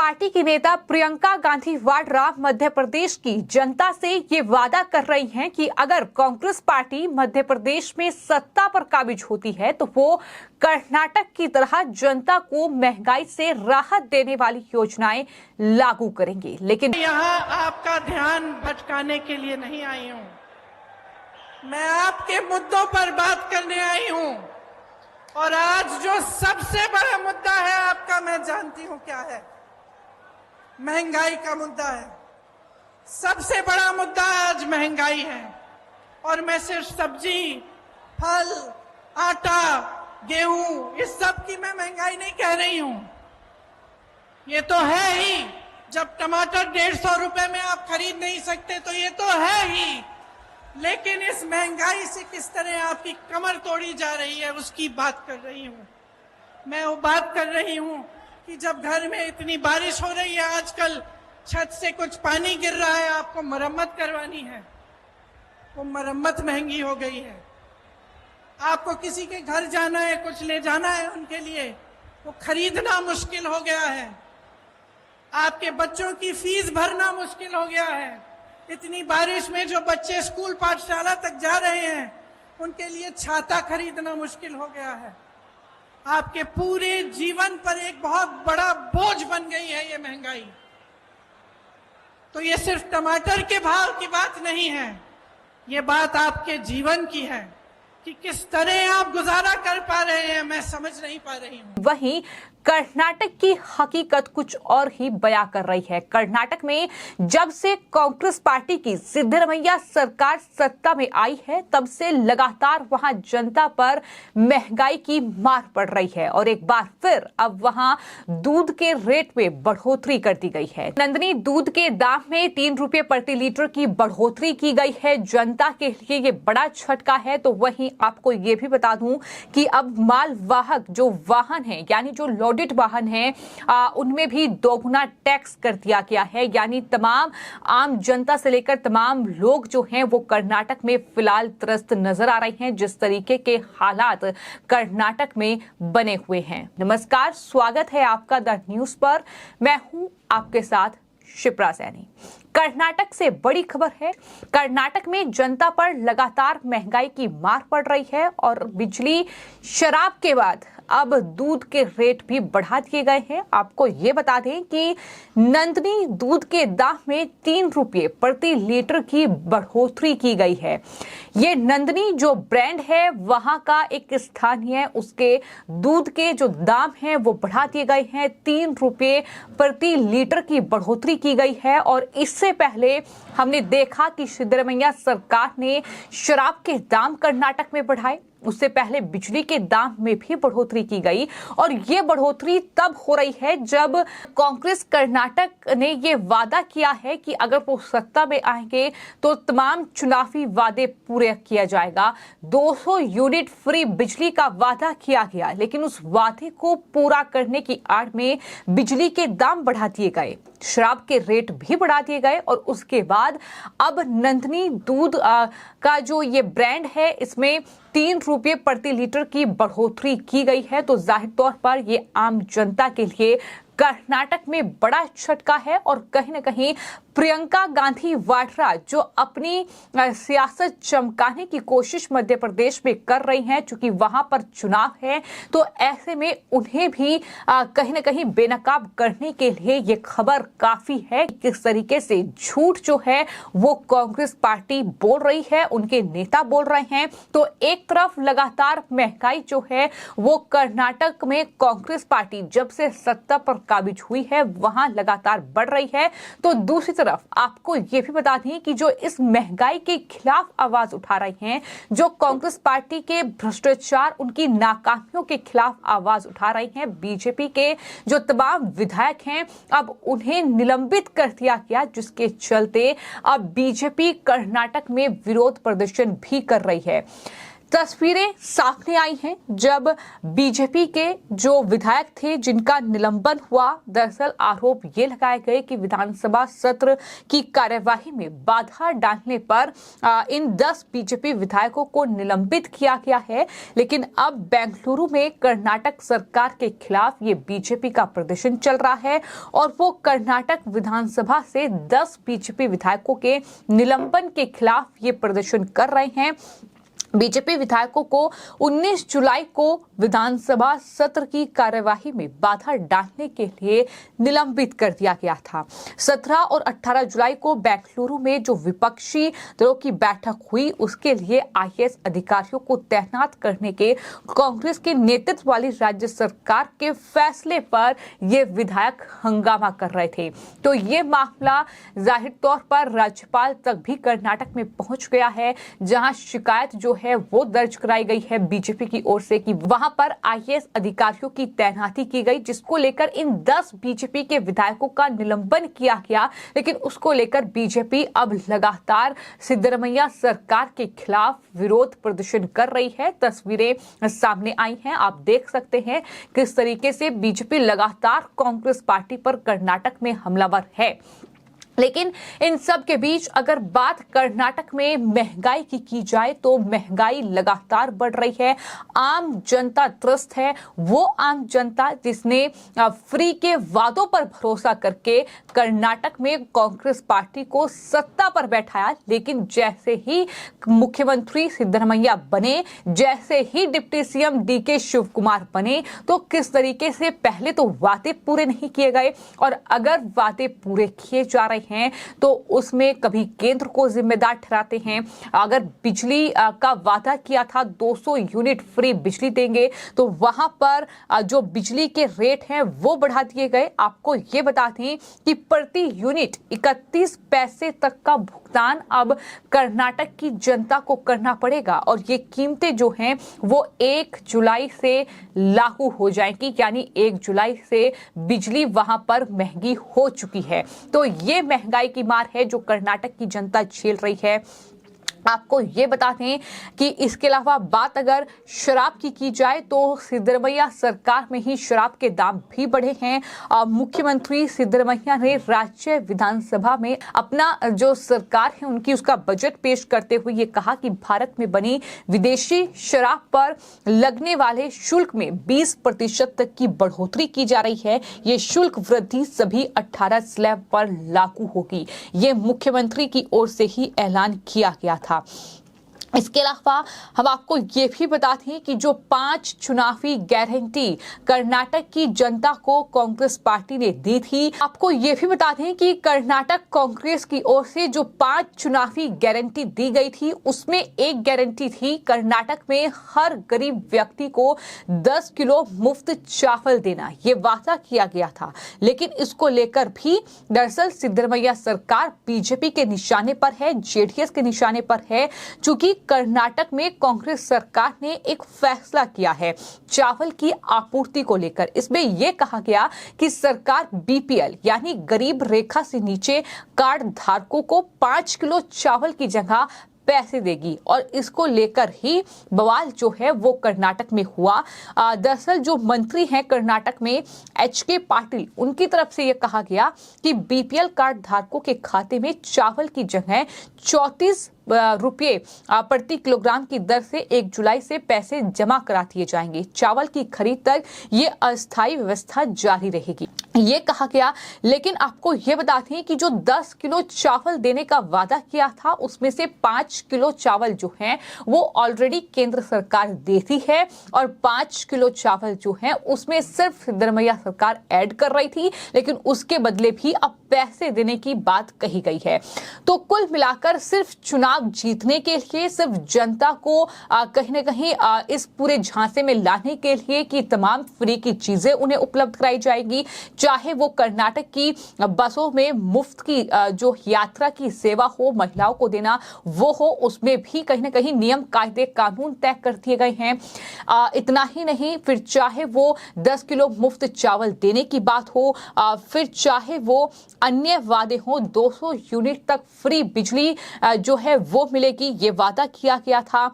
Party की नेता प्रियंका गांधी वाड्रा मध्य प्रदेश की जनता से ये वादा कर रही हैं कि अगर कांग्रेस पार्टी मध्य प्रदेश में सत्ता पर काबिज होती है तो वो कर्नाटक की तरह जनता को महंगाई से राहत देने वाली योजनाएं लागू करेंगे। लेकिन यहाँ आपका ध्यान भटकाने के लिए नहीं आई हूँ, मैं आपके मुद्दों पर बात करने आई हूँ। और आज जो सबसे बड़ा मुद्दा है आपका, मैं जानती हूँ क्या है। महंगाई का मुद्दा है, सबसे बड़ा मुद्दा आज महंगाई है। और मैं सिर्फ सब्जी, फल, आटा, गेहूं, इस सब की मैं महंगाई नहीं कह रही हूं। ये तो है ही, जब टमाटर 150 रुपए में आप खरीद नहीं सकते तो ये तो है ही। लेकिन इस महंगाई से किस तरह आपकी कमर तोड़ी जा रही है उसकी बात कर रही हूं। मैं वो बात कर रही हूं कि जब घर में इतनी बारिश हो रही है, आजकल छत से कुछ पानी गिर रहा है, आपको मरम्मत करवानी है, वो मरम्मत महंगी हो गई है। आपको किसी के घर जाना है, कुछ ले जाना है उनके लिए, वो खरीदना मुश्किल हो गया है। आपके बच्चों की फीस भरना मुश्किल हो गया है। इतनी बारिश में जो बच्चे स्कूल पाठशाला तक जा रहे हैं उनके लिए छाता खरीदना मुश्किल हो गया है। आपके पूरे जीवन पर एक बहुत बड़ा बोझ बन गई है ये महंगाई। तो ये सिर्फ टमाटर के भाव की बात नहीं है, ये बात आपके जीवन की है कि किस तरह आप गुजारा कर पा रहे हैं, मैं समझ नहीं पा रही हूँ। वहीं कर्नाटक की हकीकत कुछ और ही बयां कर रही है। कर्नाटक में जब से कांग्रेस पार्टी की सिद्धरमैया सरकार सत्ता में आई है, तब से लगातार वहां जनता पर महंगाई की मार पड़ रही है और एक बार फिर अब वहां दूध के रेट में बढ़ोतरी कर दी गई है। नंदिनी दूध के दाम में 3 रुपए प्रति लीटर की बढ़ोतरी की गई है। जनता के लिए ये बड़ा झटका है। तो वहीं आपको ये भी बता दूं कि अब मालवाहक जो वाहन है, यानी जो लोडेड वाहन है, उनमें भी दोगुना टैक्स कर दिया गया है। यानी तमाम आम जनता से लेकर तमाम लोग जो हैं वो कर्नाटक में फिलहाल त्रस्त नजर आ रहे हैं, जिस तरीके के हालात कर्नाटक में बने हुए हैं। नमस्कार, स्वागत है आपका द न्यूज पर। मैं हूं आपके साथ शिप्रा सैनी। कर्नाटक से बड़ी खबर है। कर्नाटक में जनता पर लगातार महंगाई की मार पड़ रही है और बिजली, शराब के बाद अब दूध के रेट भी बढ़ा दिए गए हैं। आपको ये बता दें कि नंदिनी दूध के दाम में 3 रुपये प्रति लीटर की बढ़ोतरी की गई है। ये नंदिनी जो ब्रांड है वहां का एक स्थानीय, उसके दूध के जो दाम हैं वो बढ़ा दिए गए हैं। 3 रुपये प्रति लीटर की बढ़ोतरी की गई है। और इससे पहले हमने देखा कि सिद्धरमैया सरकार ने शराब के दाम कर्नाटक में बढ़ाए, उससे पहले बिजली के दाम में भी बढ़ोतरी की गई। और ये बढ़ोतरी तब हो रही है जब कांग्रेस कर्नाटक ने ये वादा किया है कि अगर वो सत्ता में आएंगे तो तमाम चुनावी वादे पूरे किया जाएगा। 200 यूनिट फ्री बिजली का वादा किया गया, लेकिन उस वादे को पूरा करने की आड़ में बिजली के दाम बढ़ा दिए गए, शराब के रेट भी बढ़ा दिए गए। और उसके बाद अब नंदिनी दूध का जो ये ब्रांड है, इसमें 3 रुपये प्रति लीटर की बढ़ोतरी की गई है। तो जाहिर तौर पर ये आम जनता के लिए कर्नाटक में बड़ा झटका है। और कहीं ना कहीं प्रियंका गांधी वाड्रा जो अपनी सियासत चमकाने की कोशिश मध्य प्रदेश में कर रही हैं, चूंकि वहां पर चुनाव है, तो ऐसे में उन्हें भी कहीं ना कहीं बेनकाब करने के लिए ये खबर काफी है। किस तरीके से झूठ जो है वो कांग्रेस पार्टी बोल रही है, उनके नेता बोल रहे हैं। तो एक तरफ लगातार महंगाई जो है वो कर्नाटक में कांग्रेस पार्टी जब से सत्ता पर काबिज हुई है वहां लगातार बढ़ रही है। तो दूसरी तरफ आपको यह भी बता दें कि जो इस महंगाई के खिलाफ आवाज उठा रहे हैं, जो कांग्रेस पार्टी के भ्रष्टाचार, उनकी नाकामियों के खिलाफ आवाज उठा रहे हैं, बीजेपी के जो तमाम विधायक हैं अब उन्हें निलंबित कर दिया गया, जिसके चलते अब बीजेपी कर्नाटक में विरोध प्रदर्शन भी कर रही है। तस्वीरें सामने आई हैं जब बीजेपी के जो विधायक थे जिनका निलंबन हुआ। दरअसल आरोप ये लगाए गए कि विधानसभा सत्र की कार्यवाही में बाधा डालने पर इन 10 बीजेपी विधायकों को निलंबित किया गया है। लेकिन अब बेंगलुरु में कर्नाटक सरकार के खिलाफ ये बीजेपी का प्रदर्शन चल रहा है और वो कर्नाटक विधानसभा से 10 बीजेपी विधायकों के निलंबन के खिलाफ ये प्रदर्शन कर रहे हैं। बीजेपी विधायकों को 19 जुलाई को विधानसभा सत्र की कार्यवाही में बाधा डालने के लिए निलंबित कर दिया गया था। 17 और 18 जुलाई को बेंगलुरु में जो विपक्षी दलों की बैठक हुई उसके लिए आईएएस अधिकारियों को तैनात करने के कांग्रेस के नेतृत्व वाली राज्य सरकार के फैसले पर ये विधायक हंगामा कर रहे थे। तो ये मामला जाहिर तौर पर राज्यपाल तक भी कर्नाटक में पहुंच गया है, जहां शिकायत जो है वो दर्ज कराई गई है बीजेपी की ओर से कि वहां पर आईएएस अधिकारियों की तैनाती की गई, जिसको लेकर इन 10 बीजेपी के विधायकों का निलंबन किया गया। लेकिन उसको लेकर बीजेपी अब लगातार सिद्धरमैया सरकार के खिलाफ विरोध प्रदर्शन कर रही है। तस्वीरें सामने आई हैं, आप देख सकते हैं किस तरीके से बीजेपी लगातार कांग्रेस पार्टी पर कर्नाटक में हमलावर है। लेकिन इन सब के बीच अगर बात कर्नाटक में महंगाई की जाए तो महंगाई लगातार बढ़ रही है। आम जनता त्रस्त है, वो आम जनता जिसने फ्री के वादों पर भरोसा करके कर्नाटक में कांग्रेस पार्टी को सत्ता पर बैठाया। लेकिन जैसे ही मुख्यमंत्री सिद्धरमैया बने, जैसे ही deputy CM DK Shivakumar बने, तो किस तरीके से पहले तो वादे पूरे नहीं किए गए और अगर वादे पूरे किए जा रहे हैं तो उसमें कभी केंद्र को जिम्मेदार ठहराते हैं। अगर बिजली का वादा किया था 200 यूनिट फ्री बिजली देंगे तो वहां पर जो बिजली के रेट हैं वो बढ़ा दिए गए। आपको ये बता दें कि प्रति यूनिट 31 पैसे तक का भुगतान अब कर्नाटक की जनता को करना पड़ेगा और ये कीमतें जो हैं वो 1 जुलाई से लागू हो जाएंगी, यानी 1 जुलाई से बिजली वहां पर महंगी हो चुकी है। तो ये महंगाई की मार है जो कर्नाटक की जनता झेल रही है। आपको ये बता दें कि इसके अलावा बात अगर शराब की जाए तो सिद्धरमैया सरकार में ही शराब के दाम भी बढ़े हैं। मुख्यमंत्री सिद्धरमैया ने राज्य विधानसभा में अपना जो सरकार है उनकी उसका बजट पेश करते हुए ये कहा कि भारत में बनी विदेशी शराब पर लगने वाले शुल्क में 20% तक की बढ़ोतरी की जा रही है। ये शुल्क वृद्धि सभी 18 स्लैब पर लागू होगी। ये मुख्यमंत्री की ओर से ही ऐलान किया गया था। इसके अलावा हम आपको ये भी बता दें कि जो 5 चुनावी गारंटी कर्नाटक की जनता को कांग्रेस पार्टी ने दी थी, आपको ये भी बता दें कि कर्नाटक कांग्रेस की ओर से जो 5 चुनावी गारंटी दी गई थी उसमें एक गारंटी थी कर्नाटक में हर गरीब व्यक्ति को 10 किलो मुफ्त चावल देना। ये वादा किया गया था, लेकिन इसको लेकर भी दरअसल सिद्धरमैया सरकार बीजेपी के निशाने पर है, जेडीएस के निशाने पर है। चूंकि कर्नाटक में कांग्रेस सरकार ने एक फैसला किया है चावल की आपूर्ति को लेकर। इसमें यह कहा गया कि सरकार बीपीएल यानी गरीब रेखा से नीचे कार्ड धारकों को 5 किलो चावल की जगह पैसे देगी और इसको लेकर ही बवाल जो है वो कर्नाटक में हुआ। दरअसल जो मंत्री हैं कर्नाटक में एचके पाटिल, उनकी तरफ से यह कहा गया कि बीपीएल कार्ड धारकों के खाते में चावल की जगह 34 रुपये प्रति किलोग्राम की दर से 1 जुलाई से पैसे जमा करा दिए जाएंगे। चावल की खरीद तक ये अस्थायी व्यवस्था जारी रहेगी, ये कहा गया। लेकिन आपको ये बता दें कि जो 10 किलो चावल देने का वादा किया था उसमें से 5 किलो चावल जो हैं वो ऑलरेडी केंद्र सरकार देती है और 5 किलो चावल जो हैं उसमें सिर्फ सिद्धरमैया सरकार ऐड कर रही थी, लेकिन उसके बदले भी अब पैसे देने की बात कही गई है। तो कुल मिलाकर सिर्फ चुनाव जीतने के लिए, सिर्फ जनता को कहीं ना कहीं इस पूरे झांसे में लाने के लिए कि तमाम फ्री की चीजें उन्हें उपलब्ध कराई जाएगी, चाहे वो कर्नाटक की बसों में मुफ्त की जो यात्रा की सेवा हो, महिलाओं को देना वो हो, उसमें भी कहीं ना कहीं नियम कायदे कानून तय कर दिए गए हैं। इतना ही नहीं, फिर चाहे वो 10 किलो मुफ्त चावल देने की बात हो, फिर चाहे वो अन्य वादे हो, 200 यूनिट तक फ्री बिजली जो है वो मिलेगी, ये वादा किया गया था।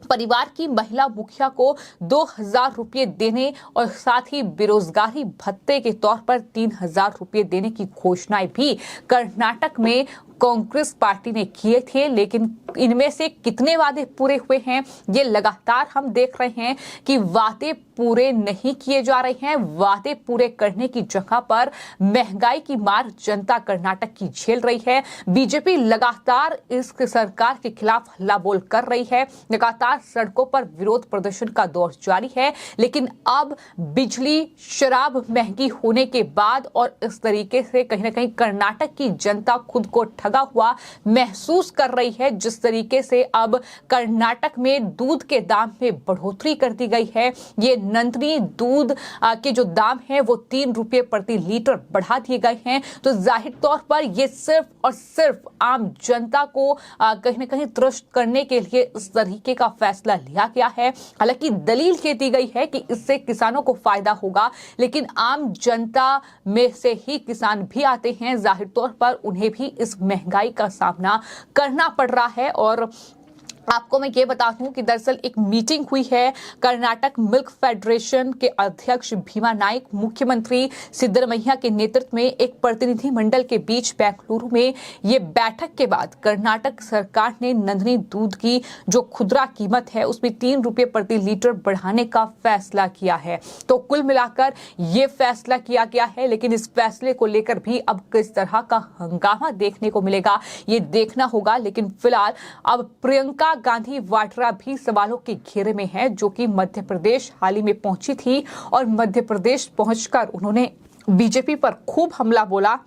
परिवार की महिला मुखिया को 2000 रुपये देने और साथ ही बेरोजगारी भत्ते के तौर पर 3000 रुपये देने की घोषणाएं भी कर्नाटक में कांग्रेस पार्टी ने किए थे। लेकिन इनमें से कितने वादे पूरे हुए हैं, ये लगातार हम देख रहे हैं कि वादे पूरे नहीं किए जा रहे हैं। वादे पूरे करने की जगह पर महंगाई की मार जनता कर्नाटक की झेल रही है। बीजेपी लगातार इस सरकार के खिलाफ हल्ला बोल कर रही है, लगातार सड़कों पर विरोध प्रदर्शन का दौर जारी है। लेकिन अब बिजली, शराब महंगी होने के बाद और इस तरीके से कहीं ना कहीं कर्नाटक की जनता खुद को ठगा हुआ महसूस कर रही है। जिस तरीके से अब कर्नाटक में दूध के दाम में बढ़ोतरी कर दी गई है, ये नंदिनी दूध के जो दाम है वो 3 रुपये प्रति लीटर बढ़ा दिए गए हैं। तो जाहिर तौर पर ये सिर्फ और सिर्फ आम जनता को कहीं ना कहीं त्रस्त करने के लिए इस तरीके का फैसला लिया गया है। हालांकि दलील ये दी गई है कि इससे किसानों को फायदा होगा, लेकिन आम जनता में से ही किसान भी आते हैं। जाहिर तौर पर उन्हें भी इस महंगाई का सामना करना पड़ रहा है। और आपको मैं ये बता दूं कि दरअसल एक मीटिंग हुई है कर्नाटक मिल्क फेडरेशन के अध्यक्ष भीमा नाइक, मुख्यमंत्री सिद्धरमैया के नेतृत्व में एक प्रतिनिधि मंडल के बीच बेंगलुरु में ये बैठक के बाद कर्नाटक सरकार ने नंदिनी दूध की जो खुदरा कीमत है उसमें 3 रुपये प्रति लीटर बढ़ाने का फैसला किया है। तो कुल मिलाकर ये फैसला किया गया है, लेकिन इस फैसले को लेकर भी अब किस तरह का हंगामा देखने को मिलेगा ये देखना होगा। लेकिन फिलहाल अब प्रियंका गांधी वाड्रा भी सवालों के घेरे में है, जो कि मध्य प्रदेश हाल ही में पहुंची थी और मध्य प्रदेश पहुंचकर उन्होंने बीजेपी पर खूब हमला बोला।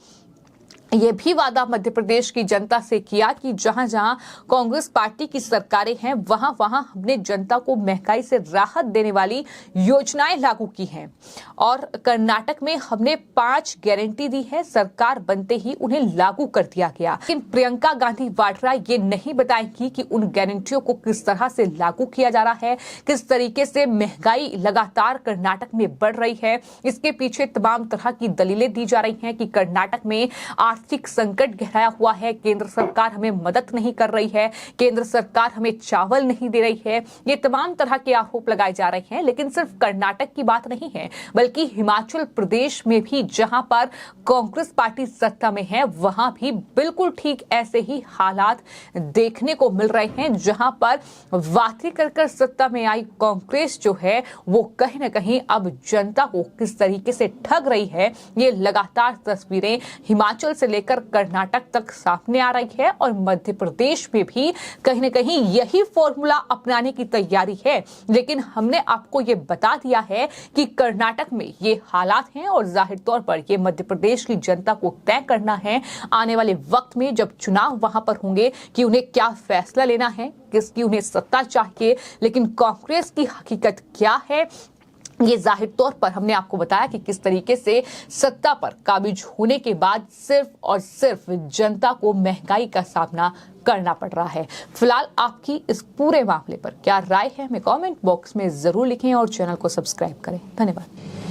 ये भी वादा मध्य प्रदेश की जनता से किया कि जहां जहां कांग्रेस पार्टी की सरकारें हैं वहां वहां हमने जनता को महंगाई से राहत देने वाली योजनाएं लागू की हैं और कर्नाटक में हमने 5 गारंटी दी है, सरकार बनते ही उन्हें लागू कर दिया गया। लेकिन प्रियंका गांधी वाड्रा ये नहीं बताएंगी कि उन गारंटियों को किस तरह से लागू किया जा रहा है, किस तरीके से महंगाई लगातार कर्नाटक में बढ़ रही है। इसके पीछे तमाम तरह की दलीलें दी जा रही हैं कि कर्नाटक में आर्थिक संकट गहराया हुआ है, केंद्र सरकार हमें मदद नहीं कर रही है, केंद्र सरकार हमें चावल नहीं दे रही है। ये तमाम तरह के आरोप लगाए जा रहे हैं। लेकिन सिर्फ कर्नाटक की बात नहीं है, बल्कि हिमाचल प्रदेश में भी जहां पर कांग्रेस पार्टी सत्ता में है वहां भी बिल्कुल ठीक ऐसे ही हालात देखने को मिल रहे हैं, जहां पर वादी कर सत्ता में आई कांग्रेस जो है वो कहीं ना कहीं अब जनता को किस तरीके से ठग रही है, ये लगातार तस्वीरें हिमाचल से लेकर कर्नाटक तक सामने आ रही है। और मध्य प्रदेश में भी कहीं ना कहीं यही फॉर्मूला अपनाने की तैयारी है। लेकिन हमने आपको ये बता दिया है कि कर्नाटक में ये हालात हैं और जाहिर तौर पर ये मध्य प्रदेश की जनता को तय करना है आने वाले वक्त में जब चुनाव वहां पर होंगे कि उन्हें क्या फैसला लेना है, किसकी उन्हें सत्ता चाहिए। लेकिन कांग्रेस की हकीकत क्या है, ये जाहिर तौर पर हमने आपको बताया कि किस तरीके से सत्ता पर काबिज होने के बाद सिर्फ और सिर्फ जनता को महंगाई का सामना करना पड़ रहा है। फिलहाल आपकी इस पूरे मामले पर क्या राय है, हमें कमेंट बॉक्स में जरूर लिखें और चैनल को सब्सक्राइब करें। धन्यवाद।